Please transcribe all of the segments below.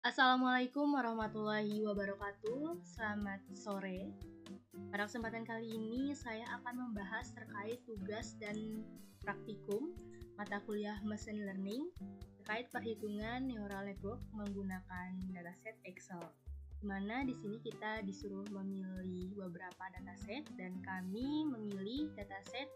Assalamualaikum warahmatullahi wabarakatuh. Selamat sore. Pada kesempatan kali ini saya akan membahas terkait tugas dan praktikum mata kuliah Machine Learning terkait perhitungan neural network menggunakan dataset Excel. Di mana di sini kita disuruh memilih beberapa dataset dan kami memilih dataset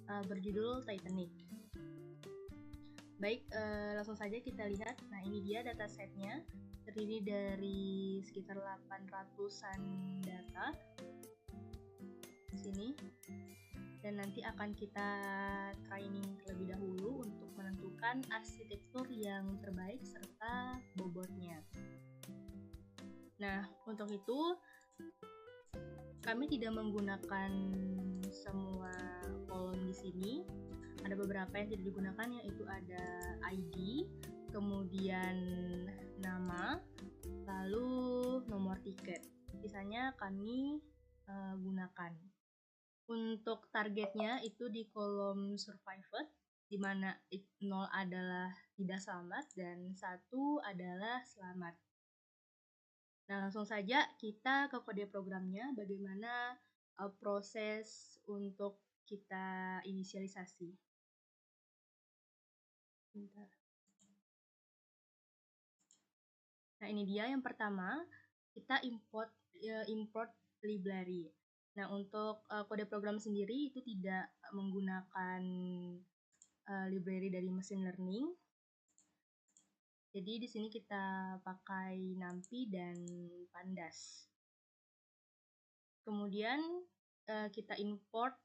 berjudul Titanic. Baik, langsung saja kita lihat. Nah, ini dia datasetnya, terdiri dari sekitar 800-an data di sini. Dan nanti akan kita training terlebih dahulu untuk menentukan arsitektur yang terbaik serta bobotnya. Nah, untuk itu kami tidak menggunakan semua kolom di sini. Ada beberapa yang tidak digunakan, yaitu ada ID, kemudian nama, lalu nomor tiket. Sisanya kami gunakan. Untuk targetnya itu di kolom survived, di mana 0 adalah tidak selamat dan 1 adalah selamat. Nah, langsung saja kita ke kode programnya, bagaimana proses untuk kita inisialisasi. Bentar. Nah, ini dia yang pertama, kita import library. Nah, untuk kode program sendiri itu tidak menggunakan library dari machine learning. Jadi di sini kita pakai NumPy dan Pandas. Kemudian kita import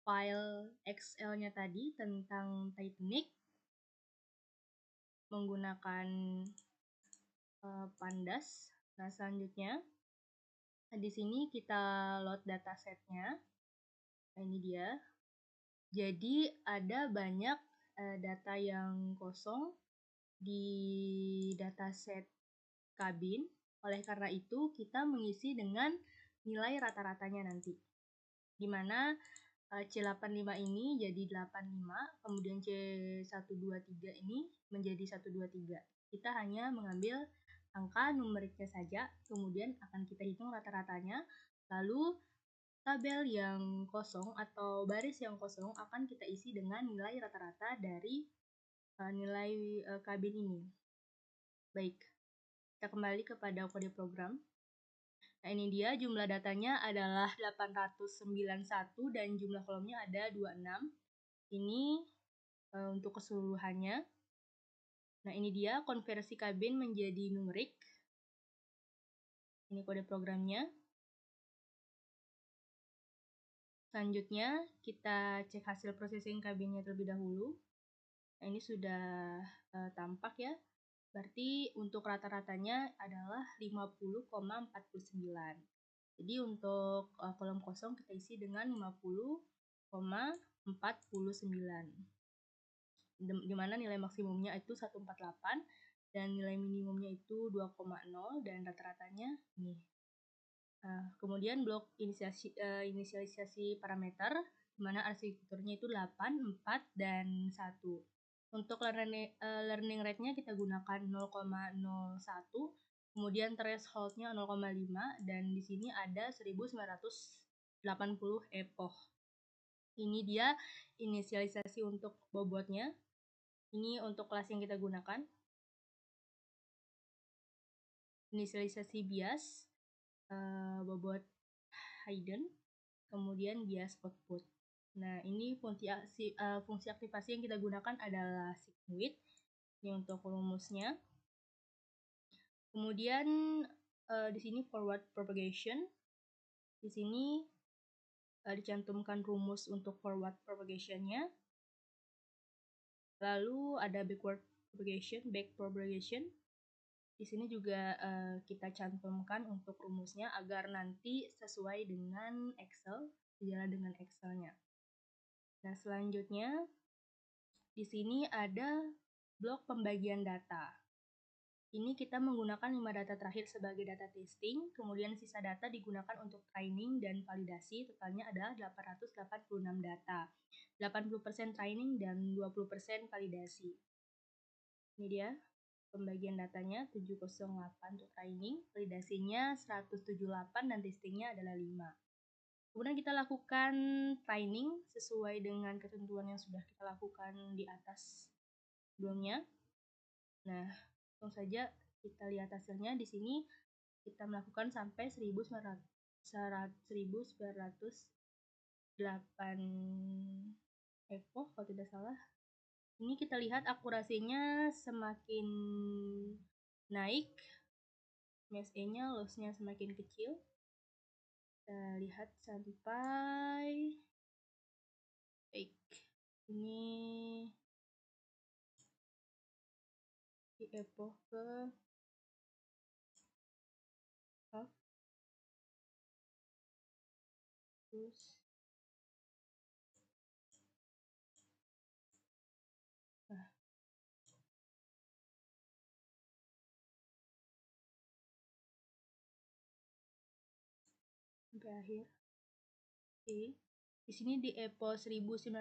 file Excel-nya tadi tentang Titanic menggunakan Pandas. Nah, selanjutnya di sini kita load datasetnya. Nah, ini dia. Jadi ada banyak data yang kosong di dataset kabin. Oleh karena itu kita mengisi dengan nilai rata-ratanya nanti. Di mana C85 ini jadi 85, kemudian C123 ini menjadi 123. Kita hanya mengambil angka numeriknya saja, kemudian akan kita hitung rata-ratanya, lalu tabel yang kosong atau baris yang kosong akan kita isi dengan nilai rata-rata dari nilai kabin ini. Baik, kita kembali kepada kode program. Nah, ini dia jumlah datanya adalah 891 dan jumlah kolomnya ada 26. Ini untuk keseluruhannya. Nah, ini dia konversi kabin menjadi numerik. Ini kode programnya. Selanjutnya, kita cek hasil processing kabinnya terlebih dahulu. Nah, ini sudah tampak ya. Berarti untuk rata-ratanya adalah 50,49. Jadi untuk kolom kosong kita isi dengan 50,49. Di mana nilai maksimumnya itu 148 dan nilai minimumnya itu 2,0 dan rata-ratanya ini. Kemudian blok inisialisasi parameter, di mana arsitekturnya itu 8, 4, dan 1. Untuk learning rate-nya kita gunakan 0,01, kemudian threshold-nya 0,5, dan di sini ada 1980 epoch. Ini dia inisialisasi untuk bobotnya. Ini untuk kelas yang kita gunakan. Inisialisasi bias, bobot hidden, kemudian bias output. Nah, ini fungsi aktivasi yang kita gunakan adalah SigWidth. Ini untuk rumusnya. Kemudian di sini forward propagation. Di sini dicantumkan rumus untuk forward propagation-nya. Lalu ada backward propagation, back propagation. Di sini juga kita cantumkan untuk rumusnya agar nanti sesuai dengan Excel, sejalan dengan Excel-nya. Nah, selanjutnya di sini ada blok pembagian data. Ini kita menggunakan 5 data terakhir sebagai data testing, kemudian sisa data digunakan untuk training dan validasi, totalnya adalah 886 data. 80% training dan 20% validasi. Ini dia. pembagian datanya 708 untuk training, validasinya 178 dan testingnya adalah 5. Kemudian kita lakukan training sesuai dengan ketentuan yang sudah kita lakukan di atas sebelumnya. Nah, langsung saja kita lihat hasilnya. Di sini kita melakukan sampai 1908 echo kalau tidak salah. Ini kita lihat akurasinya semakin naik, MSE-nya, loss-nya semakin kecil. Kita lihat sampai baik. Ini di epoch ke half, terus sampai akhir. Oke. Di sini di epoch 1980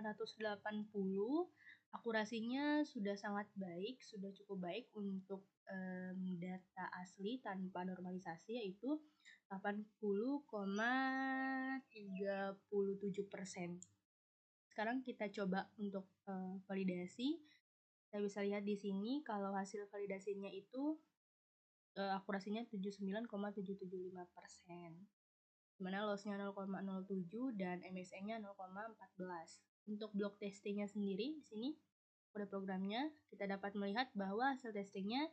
akurasinya sudah sangat baik, sudah cukup baik untuk data asli tanpa normalisasi, yaitu 80,37%. Sekarang kita coba untuk validasi. Kita bisa lihat di sini kalau hasil validasinya itu akurasinya 79,775%. Dimana loss-nya 0,07 dan MSE-nya 0,14. Untuk blok testingnya sendiri di sini pada programnya kita dapat melihat bahwa hasil testingnya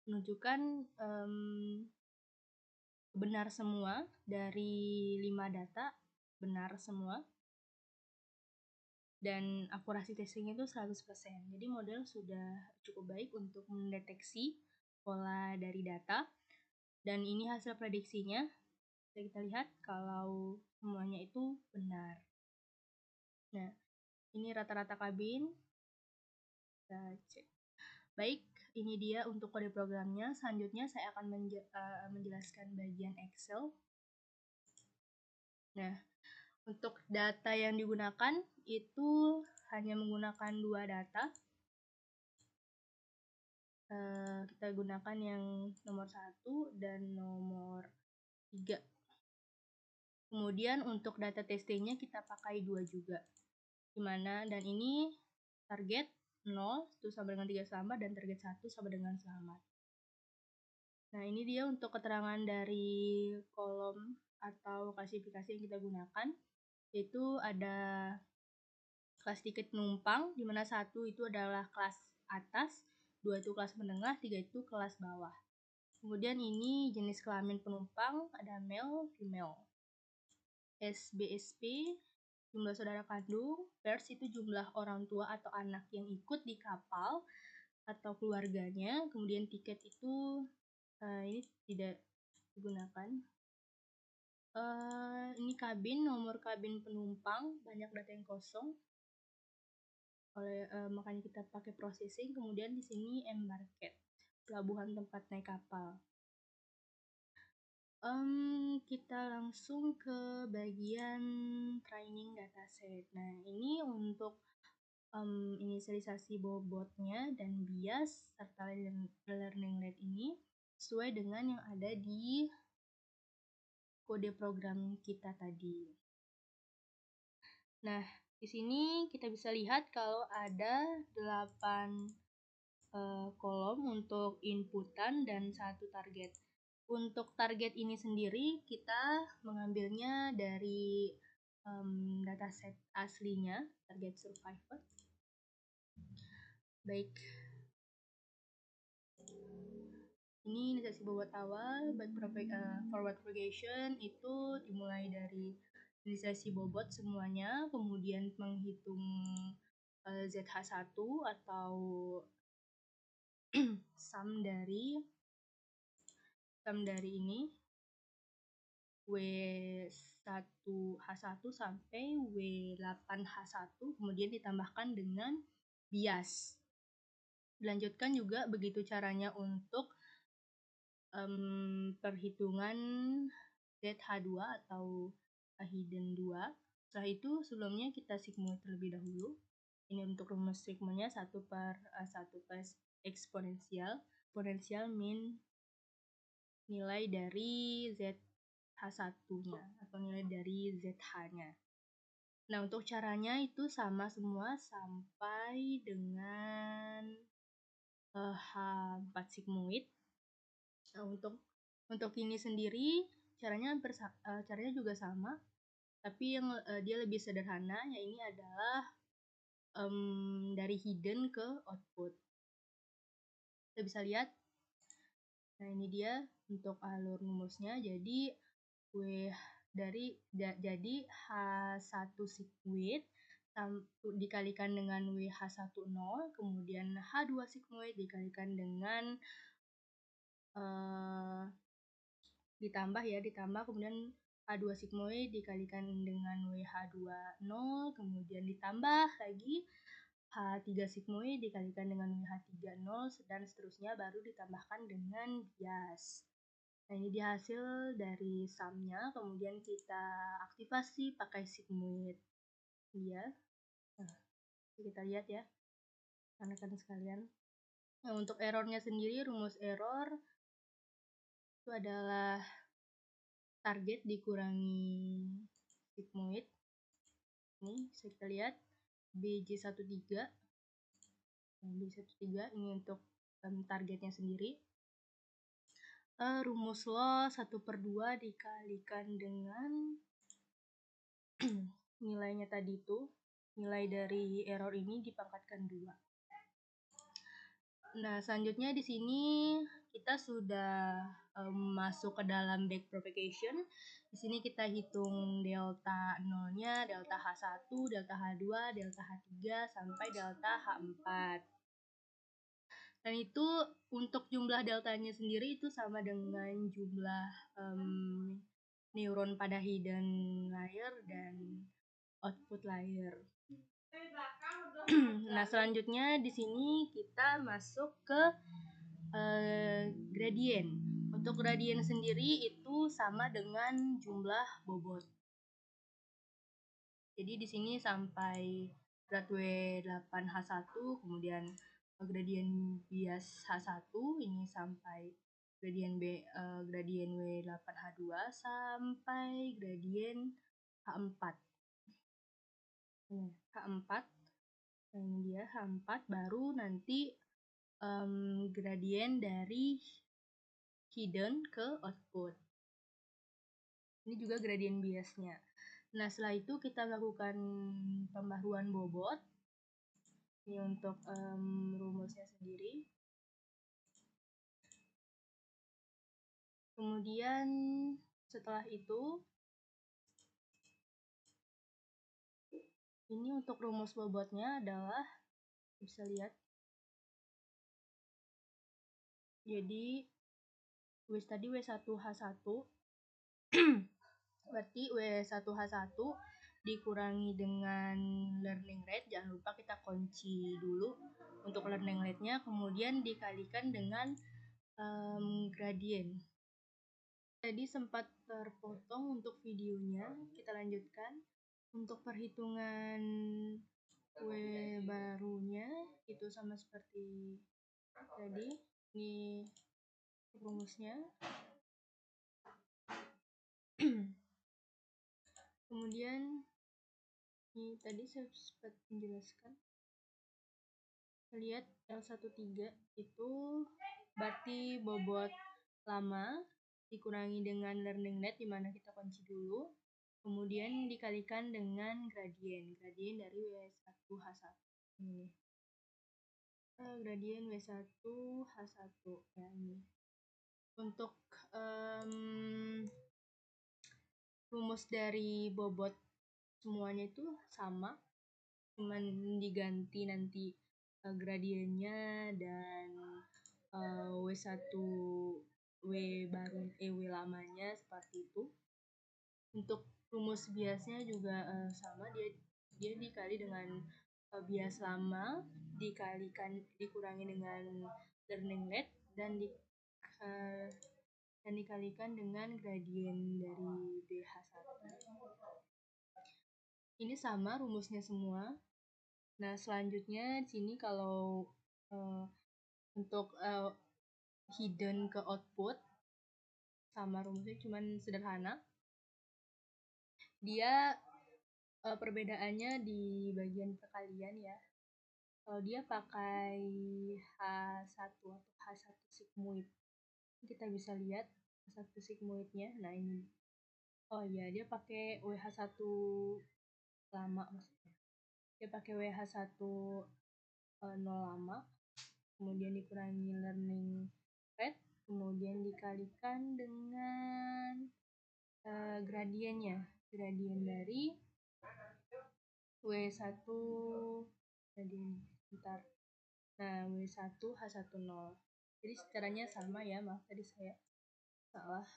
menunjukkan benar semua dari 5 data, benar semua. Dan akurasi testingnya itu 100%. Jadi model sudah cukup baik untuk mendeteksi pola dari data. Dan ini hasil prediksinya. Kita lihat kalau semuanya itu benar. Nah, ini rata-rata kabin. Kita cek. Baik, ini dia untuk kode programnya. Selanjutnya saya akan menjelaskan bagian Excel. Nah, untuk data yang digunakan itu hanya menggunakan 2 data. Kita gunakan yang nomor 1 dan nomor 3. Kemudian untuk data testingnya kita pakai 2 juga. Dimana dan ini target 0 itu sama dengan 3 selamat dan target 1 sama dengan selamat. Nah, ini dia untuk keterangan dari kolom atau klasifikasi yang kita gunakan. Yaitu ada kelas tiket penumpang, dimana 1 itu adalah kelas atas, 2 itu kelas menengah, 3 itu kelas bawah. Kemudian ini jenis kelamin penumpang, ada male, female. SBSP, jumlah saudara kandung. Pers itu jumlah orang tua atau anak yang ikut di kapal atau keluarganya. Kemudian tiket itu ini tidak digunakan. Ini kabin, nomor kabin penumpang, banyak data yang kosong. Makanya kita pakai processing. Kemudian di sini embarked, pelabuhan tempat naik kapal. Kita langsung ke bagian training dataset. Nah, ini untuk inisialisasi bobotnya dan bias serta learning rate ini sesuai dengan yang ada di kode program kita tadi. Nah, di sini kita bisa lihat kalau ada 8 kolom untuk inputan dan 1 target. Untuk target ini sendiri kita mengambilnya dari dataset aslinya, target survivor. Baik, ini inisialisasi bobot awal, forward propagation itu dimulai dari inisialisasi bobot semuanya, kemudian menghitung ZH1 atau sum dari ini W1H1 sampai W8H1, kemudian ditambahkan dengan bias. Dilanjutkan juga begitu caranya untuk perhitungan ZH2 atau hidden 2. Setelah itu sebelumnya kita sigmoid terlebih dahulu. Ini untuk rumus sigmoidnya 1/1 eksponensial. eksponensial min nilai dari ZH1-nya atau nilai dari ZH-nya. Nah, untuk caranya itu sama semua sampai dengan H4 sigmoid. Nah, untuk ini sendiri caranya caranya juga sama, tapi yang dia lebih sederhana, ya ini adalah dari hidden ke output. Kita bisa lihat. Nah, ini dia untuk alur rumusnya. Jadi jadi H1 sigmoid dikalikan dengan WH10, kemudian H2 sigmoid dikalikan dengan ditambah kemudian H2 sigmoid dikalikan dengan WH20, kemudian ditambah lagi H3 sigmoid dikalikan dengan WH30 dan seterusnya, baru ditambahkan dengan bias. Nah, ini dia hasil dari sumnya, kemudian kita aktifasi pakai sigmoid. Iya. Nah, kita lihat ya, rekan-rekan sekalian. Nah, untuk errornya sendiri, rumus error itu adalah target dikurangi sigmoid. Ini bisa kita lihat BJ13. Nah, BJ13 ini untuk targetnya sendiri. Rumus lo 1/2 dikalikan dengan nilainya tadi itu, nilai dari error ini dipangkatkan 2. Nah, selanjutnya di sini kita sudah masuk ke dalam back propagation. Di sini kita hitung delta 0-nya, delta H1, delta H2, delta H3 sampai delta H4. Dan itu untuk jumlah deltanya sendiri itu sama dengan jumlah neuron pada hidden layer dan output layer. Nah, selanjutnya di sini kita masuk ke gradient. Untuk gradient sendiri itu sama dengan jumlah bobot. Jadi di sini sampai berat W8H1, kemudian gradient bias H1 ini sampai gradient W8H2 sampai gradient H4. H4. Nah, ini dia H4, baru nanti gradient dari hidden ke output. Ini juga gradient biasnya. Nah, setelah itu kita lakukan pembaruan bobot. Ini untuk rumusnya sendiri. Kemudian setelah itu, ini untuk rumus bobotnya adalah, bisa lihat. Jadi tadi W1H1 berarti W1H1 dikurangi dengan learning rate. Jangan lupa kita kunci dulu untuk learning rate-nya, kemudian dikalikan dengan gradient. Tadi sempat terpotong untuk videonya, kita lanjutkan. Untuk perhitungan W barunya itu sama seperti tadi. Ini rumusnya. Kemudian ini tadi saya sempat menjelaskan. Lihat L13 itu berarti bobot lama dikurangi dengan learning rate, dimana kita kunci dulu, kemudian dikalikan dengan gradient dari W1H1 ini. Gradient W1H1 ya, ini. Untuk rumus dari bobot semuanya itu sama, cuman diganti nanti gradiennya dan W1 W baru W lamanya seperti itu. Untuk rumus biasnya juga sama, dia dikali dengan bias lama dikurangi dengan learning rate dan dikalikan dengan gradient dari BH1. Ini sama rumusnya semua. Nah, selanjutnya di sini kalau untuk hidden ke output. Sama rumusnya cuman sederhana. Dia perbedaannya di bagian perkalian ya. Kalau dia pakai H1 atau H1 sigmoid, kita bisa lihat H1 sigmoidnya. Nah ini, oh iya, dia pakai WH1 lama maksudnya. Dia pakai WH1 0 lama, kemudian dikurangi learning rate, kemudian dikalikan dengan gradiennya, gradien dari W1 gradien bentar. Nah, W1 H10. Jadi caranya sama ya, maaf tadi saya salah.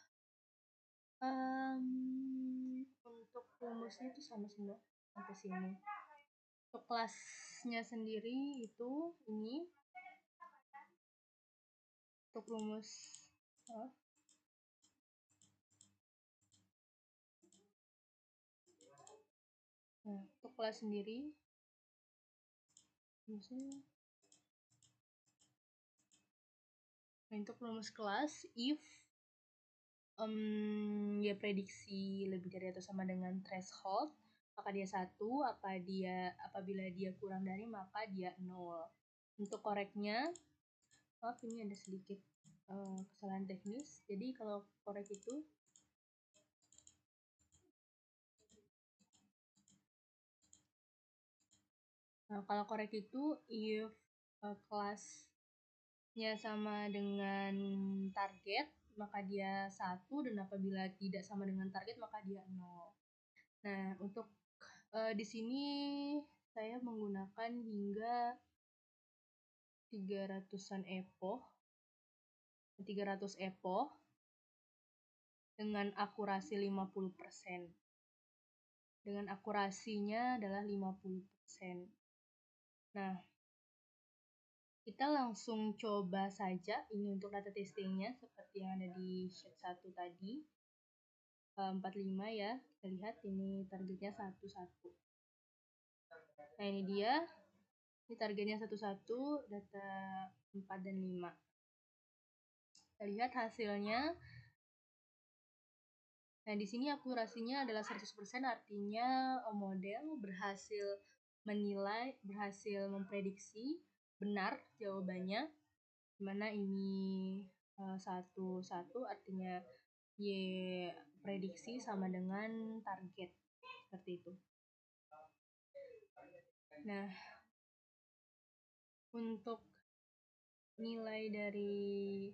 Untuk rumusnya itu sama semua sampai sini. Untuk kelasnya sendiri itu ini. Untuk rumus nah, untuk kelas sendiri rumusnya. Nah, untuk rumus kelas if dia prediksi lebih dari atau sama dengan threshold, maka dia 1, apabila dia kurang dari maka dia 0. Untuk koreknya, maaf ini ada sedikit kesalahan teknis. Jadi kalau korek itu if kelasnya sama dengan target maka dia 1, dan apabila tidak sama dengan target maka dia 0. Nah, untuk di sini saya menggunakan hingga 300 epoch dengan akurasi 50%. Dengan akurasinya adalah 50%. Nah, kita langsung coba saja ini untuk data testingnya seperti yang ada di sheet 1 tadi. 45 ya, kita lihat ini targetnya 11. Nah ini dia, ini targetnya 11, data 4 dan 5. Kita lihat hasilnya. Nah di sini akurasinya adalah 100%, artinya model berhasil menilai, berhasil memprediksi benar jawabannya. Dimana ini 1, artinya Y prediksi sama dengan target, seperti itu. Nah, untuk nilai dari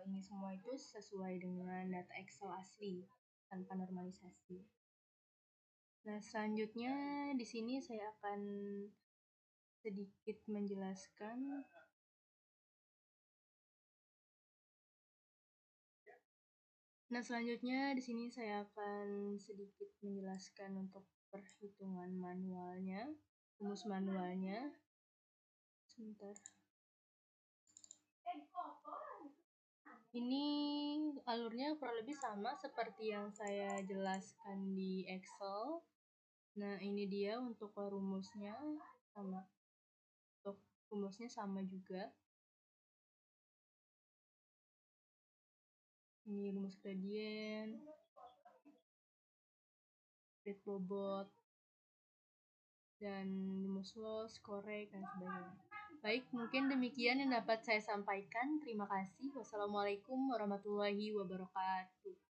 ini semua itu sesuai dengan data Excel asli tanpa normalisasi. Nah, selanjutnya di sini saya akan sedikit menjelaskan untuk perhitungan manualnya, rumus manualnya. Sebentar. Ini alurnya kurang lebih sama seperti yang saya jelaskan di Excel. Nah, ini dia untuk rumusnya sama. Untuk rumusnya sama juga. Ini rumus gradien, rate bobot, dan rumus loss, korek, dan sebagainya. Baik, mungkin demikian yang dapat saya sampaikan. Terima kasih. Wassalamualaikum warahmatullahi wabarakatuh.